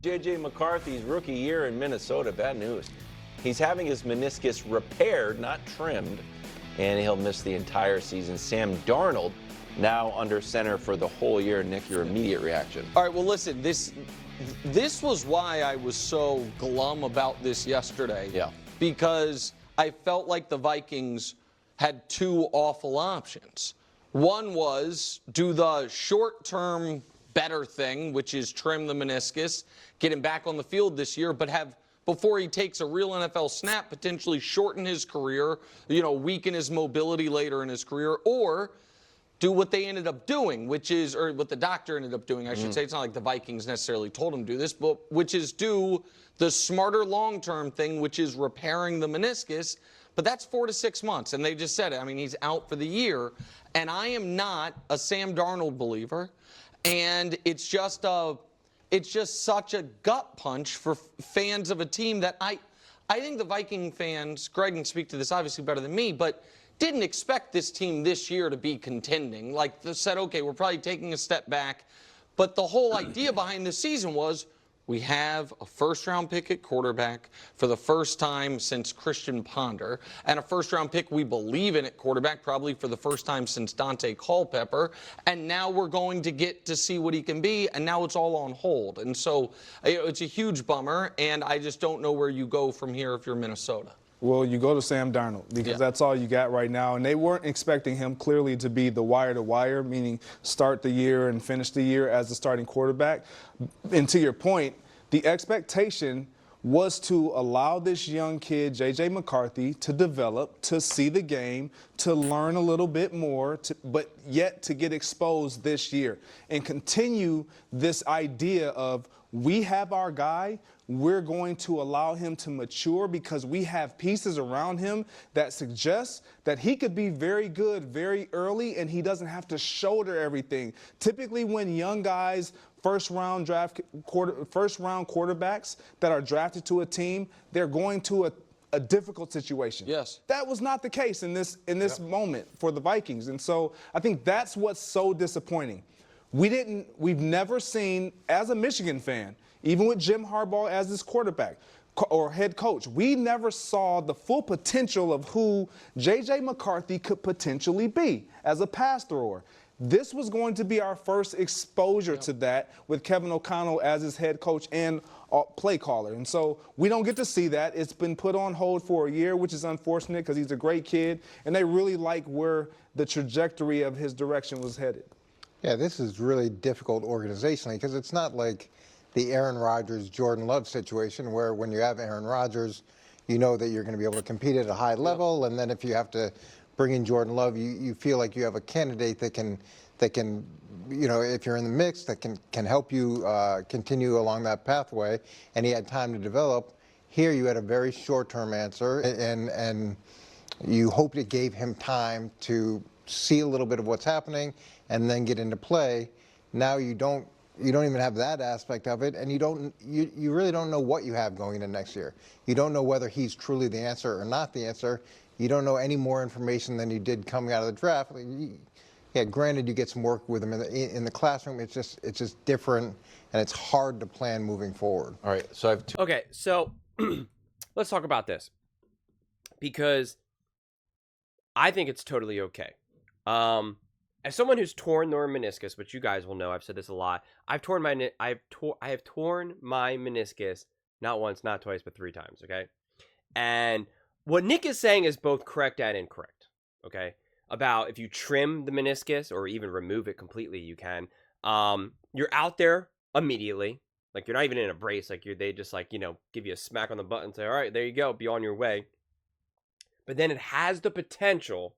J.J. McCarthy's rookie year in Minnesota, bad news. He's having his meniscus repaired, not trimmed, and he'll miss the entire season. Sam Darnold now under center for the whole year. Nick, your immediate reaction? All right, well, listen, this was why I was so glum about this yesterday. Yeah. Because I felt like the Vikings had two awful options. One was do the short-term better thing, which is trim the meniscus, get him back on the field this year, but have, before he takes a real NFL snap, potentially shorten his career, weaken his mobility later in his career, or do what they ended up doing, which is, or what the doctor ended up doing, I should say. It's not like the Vikings necessarily told him to do this, but which is do the smarter long-term thing, which is repairing the meniscus. But that's 4 to 6 months, and they just said it. I mean, he's out for the year, and I am not a Sam Darnold believer, and it's just such a gut punch for fans of a team that I think the Viking fans, Greg can speak to this obviously better than me, but didn't expect this team this year to be contending. Like they said, okay, we're probably taking a step back. But the whole idea behind this season was we have a first-round pick at quarterback for the first time since Christian Ponder, and a first-round pick we believe in at quarterback probably for the first time since Dante Culpepper. And now we're going to get to see what he can be, and now it's all on hold. And so it's a huge bummer, and I just don't know where you go from here if you're Minnesota. Well, you go to Sam Darnold because that's all you got right now. And they weren't expecting him clearly to be the wire-to-wire, meaning start the year and finish the year as the starting quarterback. And to your point, the expectation was to allow this young kid, J.J. McCarthy, to develop, to see the game, to learn a little bit more, but yet to get exposed this year and continue this idea of we have our guy, we're going to allow him to mature because we have pieces around him that suggest that he could be very good very early and he doesn't have to shoulder everything. Typically when young guys, first-round quarterbacks that are drafted to a team, they're going to a difficult situation. Yes. That was not the case in this moment for the Vikings. And so I think that's what's so disappointing. We've never seen, as a Michigan fan, even with Jim Harbaugh as his quarterback or head coach, we never saw the full potential of who J.J. McCarthy could potentially be as a pass thrower. This was going to be our first exposure to that with Kevin O'Connell as his head coach and play caller. And so we don't get to see that. It's been put on hold for a year, which is unfortunate because he's a great kid, and they really like where the trajectory of his direction was headed. Yeah, this is really difficult organizationally because it's not like the Aaron Rodgers, Jordan Love situation where when you have Aaron Rodgers, you know that you're going to be able to compete at a high level, and then if you have to bring in Jordan Love, you feel like you have a candidate that can, if you're in the mix, that can help you continue along that pathway, and he had time to develop. Here you had a very short-term answer, and you hoped it gave him time to see a little bit of what's happening and then get into play. Now you don't even have that aspect of it, and you really don't know what you have going into next year. You don't know whether he's truly the answer or not the answer. You don't know any more information than you did coming out of the draft. Yeah, granted, you get some work with him in the classroom. It's just different, and it's hard to plan moving forward. All right, so I have two. Okay, so let's talk about this because I think it's totally okay. As someone who's torn their meniscus, which you guys will know, I've said this a lot. I have torn my meniscus not once, not twice, but 3 times. Okay, and what Nick is saying is both correct and incorrect. Okay, about if you trim the meniscus or even remove it completely, you can. You're out there immediately. Like you're not even in a brace. Like they just give you a smack on the butt and say, all right, there you go, be on your way. But then it has the potential,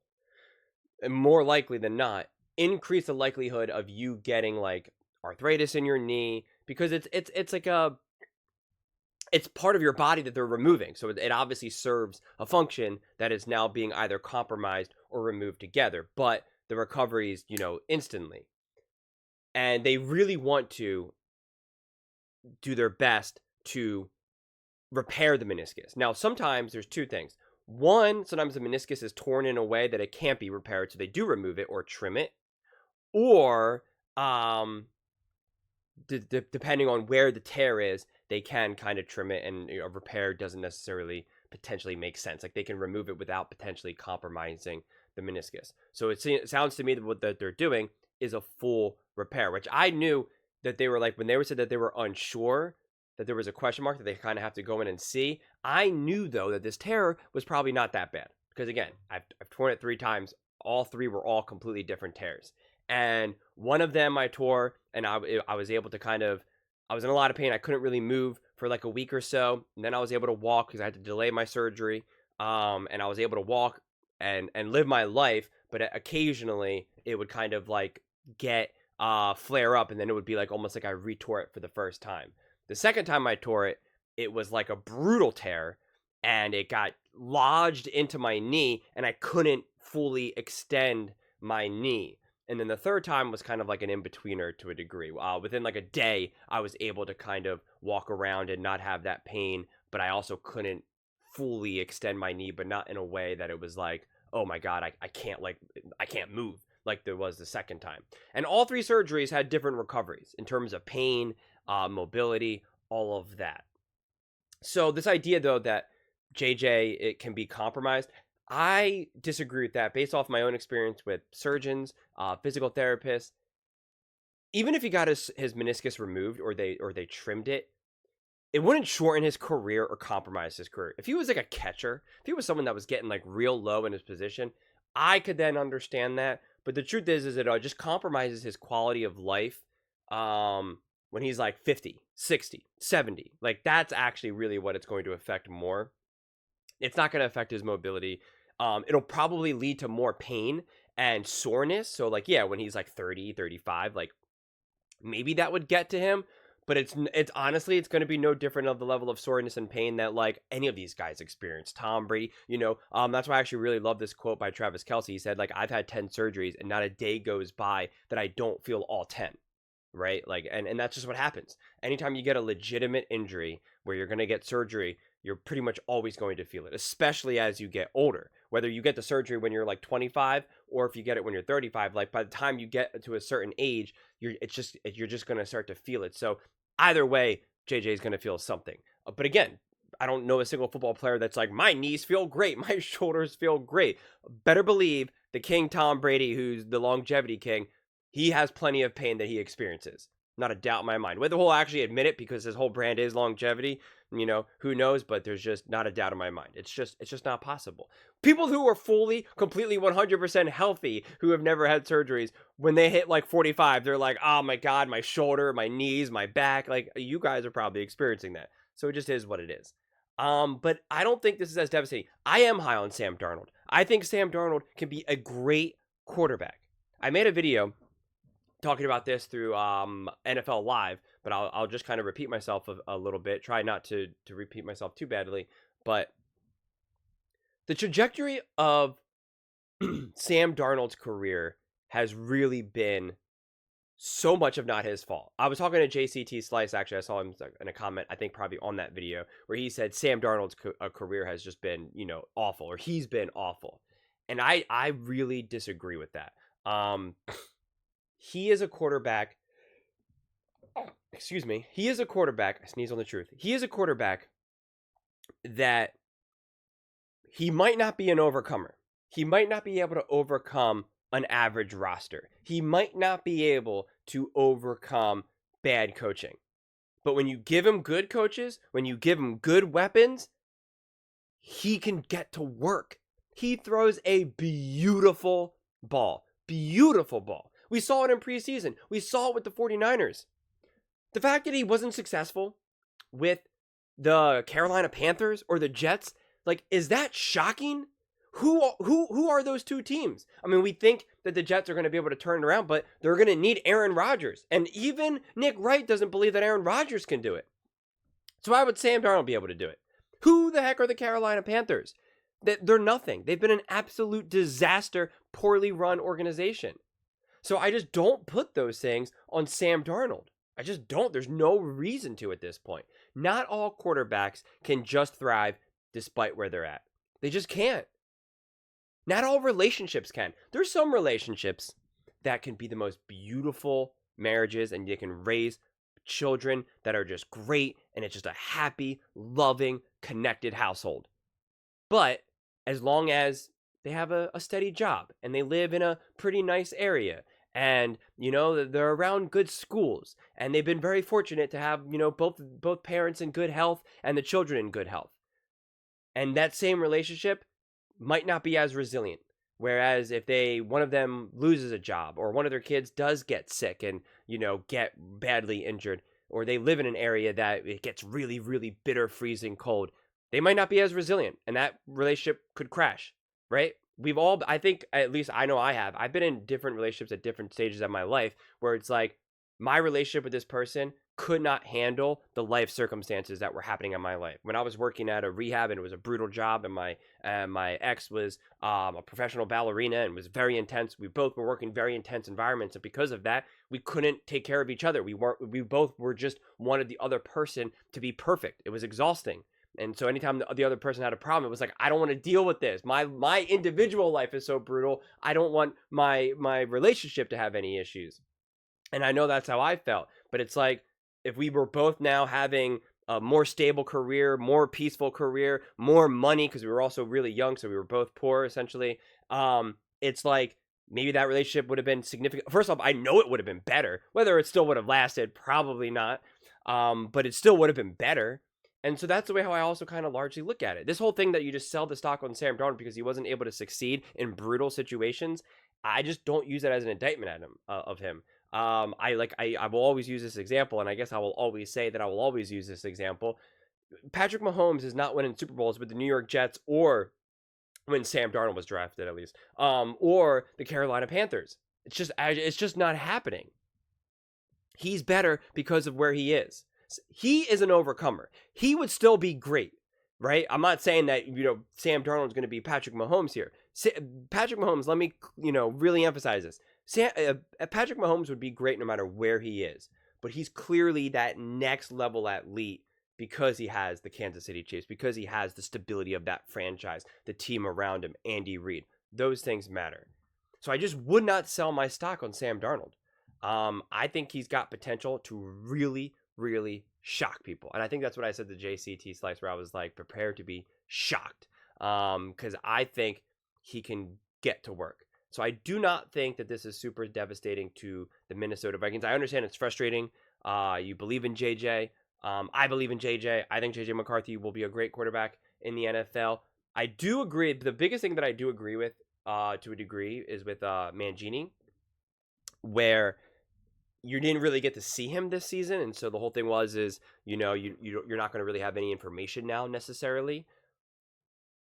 and more likely than not, increase the likelihood of you getting like arthritis in your knee because it's like it's part of your body that they're removing. So it obviously serves a function that is now being either compromised or removed together. But the recovery is, instantly. And they really want to do their best to repair the meniscus. Now, sometimes there's 2 things. One, sometimes the meniscus is torn in a way that it can't be repaired, so they do remove it or trim it. Or depending on where the tear is, they can kind of trim it, and a repair doesn't necessarily potentially make sense. Like they can remove it without potentially compromising the meniscus. So it sounds to me that what they're doing is a full repair, which I knew that they were like, when they said that they were unsure, that there was a question mark that they kind of have to go in and see. I knew though that this tear was probably not that bad, because again, I've torn it 3 times. All 3 were all completely different tears. And one of them I tore, and I was able to I was in a lot of pain. I couldn't really move for like a week or so. And then I was able to walk because I had to delay my surgery. And I was able to walk and live my life. But occasionally it would kind of like get flare up, and then it would be like almost like I retore it for the first time. The second time I tore it, it was like a brutal tear, and it got lodged into my knee, and I couldn't fully extend my knee. And then the third time was kind of like an in-betweener to a degree. Within like a day, I was able to kind of walk around and not have that pain, but I also couldn't fully extend my knee, but not in a way that it was like, oh my God, I can't move like there was the second time. And all 3 surgeries had different recoveries in terms of pain, mobility, all of that. So this idea though that JJ, it can be compromised, I disagree with that based off my own experience with surgeons, physical therapists. Even if he got his meniscus removed or they trimmed it, it wouldn't shorten his career or compromise his career. If he was like a catcher, if he was someone that was getting like real low in his position, I could then understand that. But the truth is it just compromises his quality of life when he's like 50, 60, 70. Like that's actually really what it's going to affect more. It's not going to affect his mobility. It'll probably lead to more pain and soreness. So like, yeah, when he's like 30, 35, like maybe that would get to him. But it's honestly, it's going to be no different of the level of soreness and pain that like any of these guys experience. Tom Brady, that's why I actually really love this quote by Travis Kelce. He said, like, I've had 10 surgeries and not a day goes by that I don't feel all 10. Right? Like, and that's just what happens. Anytime you get a legitimate injury where you're going to get surgery, you're pretty much always going to feel it, especially as you get older. Whether you get the surgery when you're like 25 or if you get it when you're 35, like by the time you get to a certain age, you're just going to start to feel it. So either way, JJ is going to feel something. But again, I don't know a single football player that's like, my knees feel great, my shoulders feel great. Better believe the king Tom Brady, who's the longevity king, he has plenty of pain that he experiences. Not a doubt in my mind. Whether he'll actually admit it because his whole brand is longevity, who knows? But there's just not a doubt in my mind. It's just not possible. People who are fully, completely 100% healthy, who have never had surgeries, when they hit like 45, they're like, oh my God, my shoulder, my knees, my back. Like you guys are probably experiencing that. So it just is what it is. But I don't think this is as devastating. I am high on Sam Darnold. I think Sam Darnold can be a great quarterback. I made a video talking about this through NFL Live, but I'll just kind of repeat myself a little bit. Try not to repeat myself too badly. But the trajectory of Sam Darnold's career has really been so much of not his fault. I was talking to JCT Slice, actually. I saw him in a comment, I think probably on that video, where he said Sam Darnold's career has just been, awful, or he's been awful. And I really disagree with that. He is a quarterback. Excuse me. He is a quarterback. I sneeze on the truth. He is a quarterback that he might not be an overcomer. He might not be able to overcome an average roster. He might not be able to overcome bad coaching. But when you give him good coaches, when you give him good weapons, he can get to work. He throws a beautiful ball. Beautiful ball. We saw it in preseason. We saw it with the 49ers. The fact that he wasn't successful with the Carolina Panthers or the Jets, like, is that shocking? Who are those two teams? I mean, we think that the Jets are going to be able to turn it around, but they're going to need Aaron Rodgers. And even Nick Wright doesn't believe that Aaron Rodgers can do it. So why would Sam Darnold be able to do it? Who the heck are the Carolina Panthers? They're nothing. They've been an absolute disaster, poorly run organization. So I just don't put those things on Sam Darnold. I just don't. There's no reason to at this point. Not all quarterbacks can just thrive despite where they're at. They just can't. Not all relationships can. There's some relationships that can be the most beautiful marriages and they can raise children that are just great, and it's just a happy, loving, connected household. But as long as they have a steady job and they live in a pretty nice area, and they're around good schools, and they've been very fortunate to have both parents in good health and the children in good health, and that same relationship might not be as resilient. Whereas if one of them loses a job, or one of their kids does get sick and get badly injured, or they live in an area that it gets really, really bitter, freezing cold, they might not be as resilient, and that relationship could crash, right? We've all, I think, at least I know I've been in different relationships at different stages of my life where it's like my relationship with this person could not handle the life circumstances that were happening in my life. When I was working at a rehab and it was a brutal job, and my ex was a professional ballerina and was very intense. We both were working very intense environments, and because of that, we couldn't take care of each other. We both were just wanted the other person to be perfect. It was exhausting. And so anytime the other person had a problem, it was like, I don't want to deal with this. My individual life is so brutal. I don't want my relationship to have any issues. And I know that's how I felt. But it's like, if we were both now having a more stable career, more peaceful career, more money, because we were also really young, so we were both poor, essentially. It's like, maybe that relationship would have been significant. First off, I know it would have been better. Whether it still would have lasted, probably not. But it still would have been better. And so that's the way how I also kind of largely look at it. This whole thing that you just sell the stock on Sam Darnold because he wasn't able to succeed in brutal situations, I just don't use that as an indictment at him of him. I will always use this example, and I guess I will always say that I will always use this example. Patrick Mahomes is not winning Super Bowls with the New York Jets, or when Sam Darnold was drafted, at least, or the Carolina Panthers. It's just not happening. He's better because of where he is. He is an overcomer. He would still be great, right? I'm not saying that, Sam Darnold is going to be Patrick Mahomes here. Patrick Mahomes, let me, really emphasize this. Patrick Mahomes would be great no matter where he is, but he's clearly that next level athlete because he has the Kansas City Chiefs, because he has the stability of that franchise, the team around him, Andy Reid. Those things matter. So I just would not sell my stock on Sam Darnold. I think he's got potential to really, really shock people. And I think that's what I said to JCT Slice, where I was like, prepare to be shocked. Because I think he can get to work. So I do not think that this is super devastating to the Minnesota Vikings. I understand it's frustrating. You believe in JJ. I believe in JJ. I think JJ McCarthy will be a great quarterback in the NFL. I do agree. The biggest thing that I do agree with, to a degree, is with Mangini, where you didn't really get to see him this season, and so the whole thing is you're not going to really have any information now necessarily.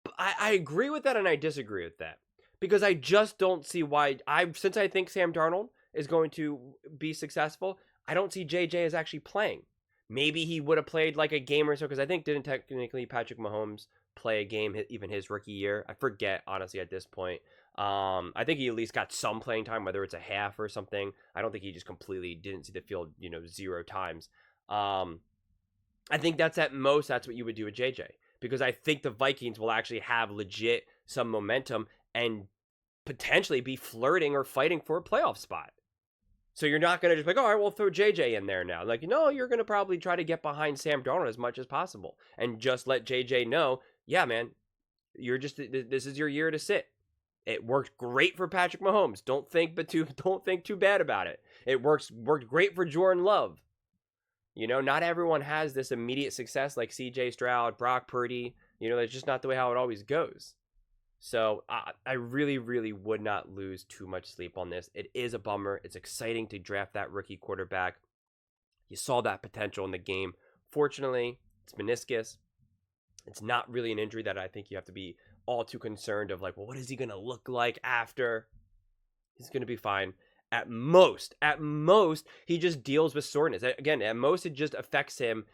But I agree with that, and I disagree with that, because I just don't see why. Since I think Sam Darnold is going to be successful, I don't see JJ as actually playing. Maybe he would have played like a game or so, because I think didn't technically Patrick Mahomes play a game even his rookie year? I forget, honestly, at this point. I think he at least got some playing time, whether it's a half or something. I don't think he just completely didn't see the field, 0 times. I think that's at most, that's what you would do with JJ, because I think the Vikings will actually have legit some momentum and potentially be flirting or fighting for a playoff spot. So you're not going to just be like, all right, we'll throw JJ in there now. Like, you're going to probably try to get behind Sam Darnold as much as possible and just let JJ know, yeah, man, this is your year to sit. It worked great for Patrick Mahomes. Don't think too bad about it. It worked great for Jordan Love. Not everyone has this immediate success like CJ Stroud, Brock Purdy. That's just not the way how it always goes. So I really, really would not lose too much sleep on this. It is a bummer. It's exciting to draft that rookie quarterback. You saw that potential in the game. Fortunately, it's meniscus. It's not really an injury that I think you have to be all too concerned of, like, well, what is he going to look like after? He's going to be fine. At most, he just deals with soreness. Again, at most, it just affects him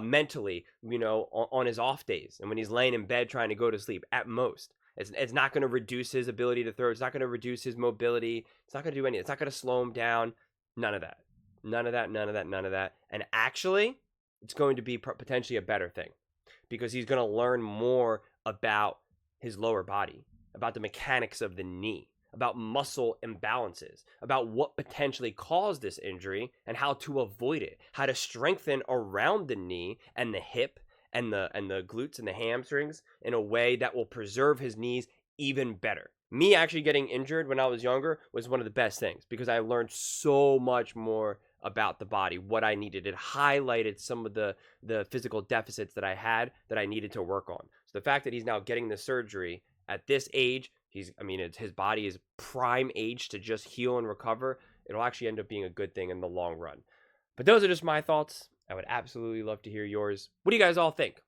mentally, on his off days and when he's laying in bed trying to go to sleep. At most. It's not going to reduce his ability to throw. It's not going to reduce his mobility. It's not going to do anything. It's not going to slow him down. None of that. And actually, it's going to be potentially a better thing, because he's going to learn more about his lower body, about the mechanics of the knee, about muscle imbalances, about what potentially caused this injury and how to avoid it, how to strengthen around the knee and the hip and the glutes and the hamstrings in a way that will preserve his knees even better. Me actually getting injured when I was younger was one of the best things because I learned so much more about the body, what I needed. It highlighted some of the physical deficits that I had that I needed to work on. So the fact that he's now getting the surgery at this age, his body is prime age to just heal and recover. It'll actually end up being a good thing in the long run. But those are just my thoughts. I would absolutely love to hear yours. What do you guys all think?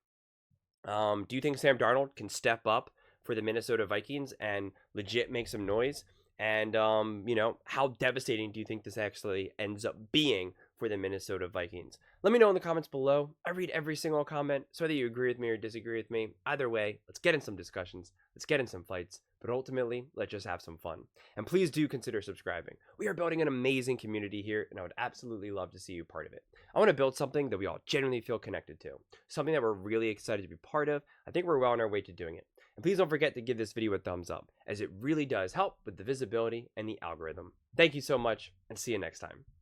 Do you think Sam Darnold can step up for the Minnesota Vikings and legit make some noise? And, how devastating do you think this actually ends up being for the Minnesota Vikings? Let me know in the comments below. I read every single comment, so whether you agree with me or disagree with me. Either way, let's get in some discussions. Let's get in some fights. But ultimately, let's just have some fun. And please do consider subscribing. We are building an amazing community here, and I would absolutely love to see you part of it. I want to build something that we all genuinely feel connected to. Something that we're really excited to be part of. I think we're well on our way to doing it. And please don't forget to give this video a thumbs up, as it really does help with the visibility and the algorithm. Thank you so much, and see you next time.